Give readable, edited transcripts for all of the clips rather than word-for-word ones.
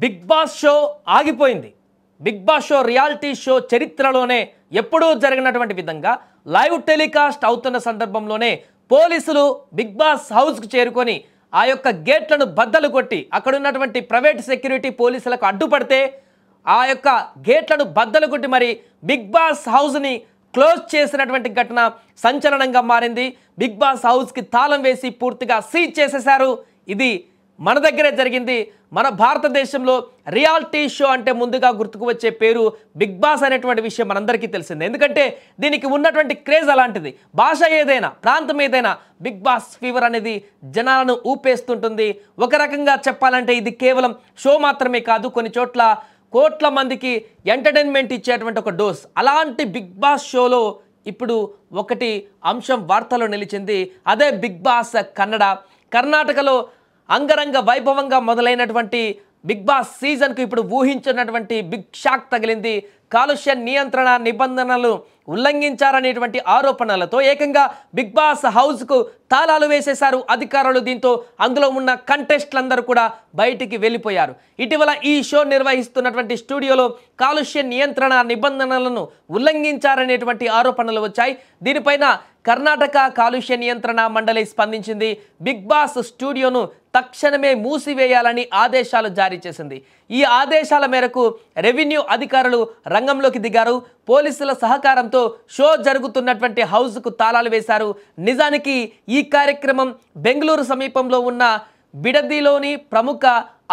Big Boss show ఆగిపోయింది. Bigg Boss show reality show చరిత్రలోనే ఎప్పుడూ జరిగినటువంటి విధంగా లైవ్ టెలికాస్ట్ అవుతున్న సందర్భంలోనే పోలీసులు బిగ్ బాస్ హౌస్కు చేరుకొని ఆ యొక్క గేట్లను బద్దలు కొట్టి అక్కడ ఉన్నటువంటి ప్రైవేట్ సెక్యూరిటీ పోలీసులకు అడ్డుపడితే ఆ యొక్క గేట్లను బద్దలు కొట్టి మరి బిగ్ బాస్ హౌస్ని క్లోజ్ చేసినటువంటి ఘటన సంచలనంగా మారింది. బిగ్ బాస్ హౌస్కి తాళం వేసి పూర్తిగా సీజ్ చేసేశారు. ఇది మన దగ్గరే జరిగింది. మన భారతదేశంలో రియాలిటీ షో అంటే ముందుగా గుర్తుకు వచ్చే పేరు బిగ్ బాస్ అనేటువంటి విషయం మనందరికీ తెలిసిందే. ఎందుకంటే దీనికి ఉన్నటువంటి క్రేజ్ అలాంటిది. భాష ఏదైనా, ప్రాంతం ఏదైనా బిగ్ బాస్ ఫీవర్ అనేది జనాలను ఊపేస్తుంటుంది. ఒక రకంగా చెప్పాలంటే ఇది కేవలం షో మాత్రమే కాదు, కొన్ని చోట్ల కోట్ల మందికి ఎంటర్టైన్మెంట్ ఇచ్చేటువంటి ఒక డోస్. అలాంటి బిగ్ బాస్ షోలో ఇప్పుడు ఒకటి అంశం వార్తలో నిలిచింది. అదే బిగ్ బాస్ కన్నడ. కర్ణాటకలో అంగరంగ వైభవంగా మొదలైనటువంటి బిగ్ బాస్ సీజన్కు ఇప్పుడు ఊహించినటువంటి బిగ్ షాక్ తగిలింది. కాలుష్య నియంత్రణ నిబంధనలు ఉల్లంఘించారనేటువంటి ఆరోపణలతో ఏకంగా బిగ్ బాస్ హౌస్కు తాళాలు వేసేశారు అధికారులు. దీంతో అందులో ఉన్న కంటెస్టులందరూ కూడా బయటికి వెళ్ళిపోయారు. ఇటీవల ఈ షో నిర్వహిస్తున్నటువంటి స్టూడియోలో కాలుష్య నియంత్రణ నిబంధనలను ఉల్లంఘించారనేటువంటి ఆరోపణలు వచ్చాయి. దీనిపైన కర్ణాటక కాలుష్య నియంత్రణ మండలి స్పందించింది. బిగ్ బాస్ స్టూడియోను తక్షణమే మూసివేయాలని ఆదేశాలు జారీ చేసింది. ఈ ఆదేశాల మేరకు రెవెన్యూ అధికారులు రంగంలోకి దిగారు. పోలీసుల సహకారంతో షో జరుగుతున్నటువంటి హౌస్కు తాళాలు వేశారు. నిజానికి ఈ కార్యక్రమం బెంగళూరు సమీపంలో ఉన్న బిడదిలోని ప్రముఖ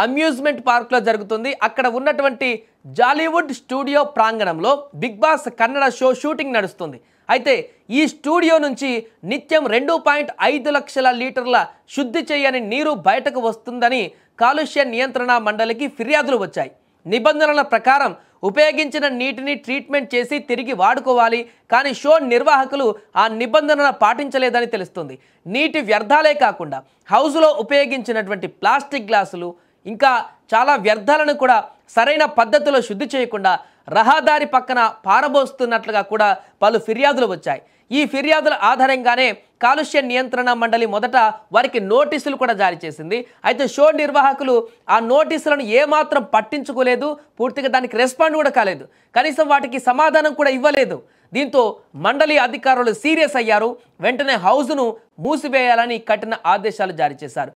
అమ్యూజ్మెంట్ పార్క్లో జరుగుతుంది. అక్కడ ఉన్నటువంటి జాలీవుడ్ స్టూడియో ప్రాంగణంలో Bigg Boss Kannada show shooting నడుస్తుంది. అయితే ఈ స్టూడియో నుంచి నిత్యం 2.5 లక్షల లీటర్ల శుద్ధి చేయని నీరు బయటకు వస్తుందని కాలుష్య నియంత్రణ మండలికి ఫిర్యాదులు వచ్చాయి. నిబంధనల ప్రకారం ఉపయోగించిన నీటిని ట్రీట్మెంట్ చేసి తిరిగి వాడుకోవాలి. కానీ షో నిర్వాహకులు ఆ నిబంధనల పాటించలేదని తెలుస్తుంది. నీటి వ్యర్థాలే కాకుండా హౌస్లో ఉపయోగించినటువంటి ప్లాస్టిక్ గ్లాసులు ఇంకా చాలా వ్యర్థాలను కూడా సరైన పద్ధతిలో శుద్ధి చేయకుండా రహదారి పక్కన పారబోస్తున్నట్లుగా కూడా పలు ఫిర్యాదులు వచ్చాయి. ఈ ఫిర్యాదుల ఆధారంగానే కాలుష్య నియంత్రణ మండలి మొదట వారికి నోటీసులు కూడా జారీ చేసింది. అయితే షో నిర్వాహకులు ఆ నోటీసులను ఏమాత్రం పట్టించుకోలేదు, పూర్తిగా దానికి రెస్పాండ్ కూడా కాలేదు, కనీసం వాటికి సమాధానం కూడా ఇవ్వలేదు. దీంతో మండలి అధికారులు సీరియస్ అయ్యారు. వెంటనే హౌస్ను మూసివేయాలని కఠిన ఆదేశాలు జారీ చేశారు.